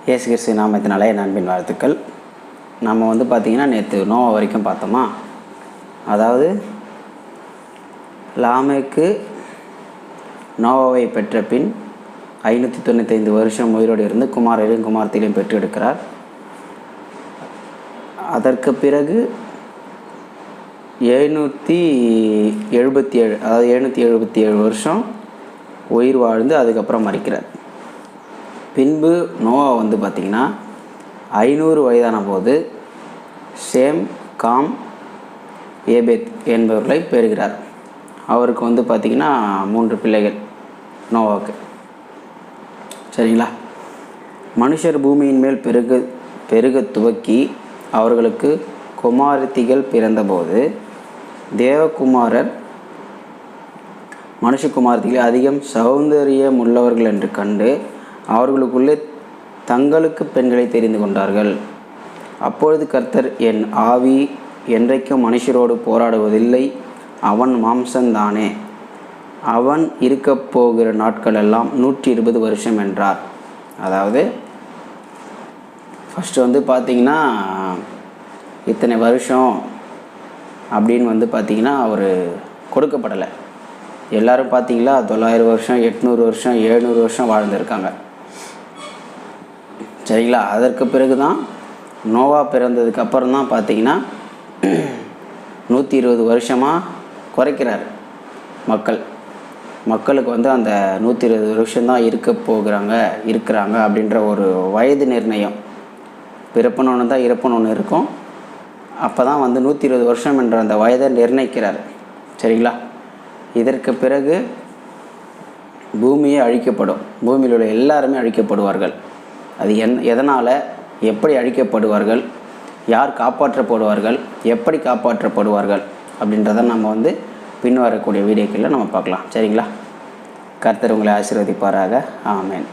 இயேசு கிறிஸ்து நாமத்தினாலே என் அன்பின் வாழ்த்துக்கள். நம்ம பார்த்திங்கன்னா நேற்று நோவா வரைக்கும் பார்த்தோமா. அதாவது லாமேக்கு நோவாவை பெற்ற பின் 595 வருஷம் உயிரோடு இருந்து குமாரரையும் குமாரத்தையும் பெற்று எடுக்கிறார். அதற்கு பிறகு 777 அதாவது 777 வருஷம் உயிர் வாழ்ந்து அதுக்கப்புறம் மறிக்கிறார். பின்பு நோவா பார்த்திங்கன்னா 500 வயதான போது சேம், காம், ஏபேத் என்பவர்களை பெறுகிறார். அவருக்கு பார்த்திங்கன்னா 3 பிள்ளைகள் நோவாவுக்கு. சரிங்களா? மனுஷர் பூமியின் மேல் பெருக துவக்கி அவர்களுக்கு குமாரத்திகள் பிறந்தபோது தேவகுமாரர் மனுஷகுமாரத்திகள் அதிகம் சௌந்தரியம் உள்ளவர்கள் என்று கண்டு அவர்களுக்குள்ளே தங்களுக்கு பெண்களை தெரிந்து கொண்டார்கள். அப்பொழுது கர்த்தர், என் ஆவி என்றைக்கும் மனுஷரோடு போராடுவதில்லை, அவன் மாம்சந்தானே, அவன் இருக்கப் போகிற நாட்களெல்லாம் 120 வருஷம் என்றார். அதாவது ஃபஸ்ட்டு பார்த்திங்கன்னா இத்தனை வருஷம் அப்படின்னு பார்த்திங்கன்னா அவர் கொடுக்கப்படலை. எல்லோரும் பார்த்திங்களா 900 வருஷம், 800 வருஷம், 700 வருஷம் வாழ்ந்துருக்காங்க. சரிங்களா? அதற்கு பிறகு தான் நோவா பிறந்ததுக்கு அப்புறம் தான் பார்த்திங்கன்னா 120 வருஷமாக குறைக்கிறார். மக்களுக்கு அந்த 120 வருஷம்தான் இருக்கிறாங்க அப்படின்ற ஒரு வயது நிர்ணயம். பிறப்பணுன்னு தான் இறப்பணுன்னு இருக்கும். அப்போ தான் 120 வருஷம் என்ற அந்த வயதை நிர்ணயிக்கிறார். சரிங்களா? இதற்கு பிறகு பூமியே அழிக்கப்படும். பூமியில் உள்ள எல்லாருமே அழிக்கப்படுவார்கள். அது எதனால், எப்படி அழிக்கப்படுவார்கள், யார் காப்பாற்றப்படுவார்கள், எப்படி காப்பாற்றப்படுவார்கள் அப்படின்றத நம்ம பின் வரக்கூடிய வீடியோக்களில் நம்ம பார்க்கலாம். சரிங்களா? கர்த்தர் உங்களை ஆசீர்வதிப்பாராக. ஆமென்.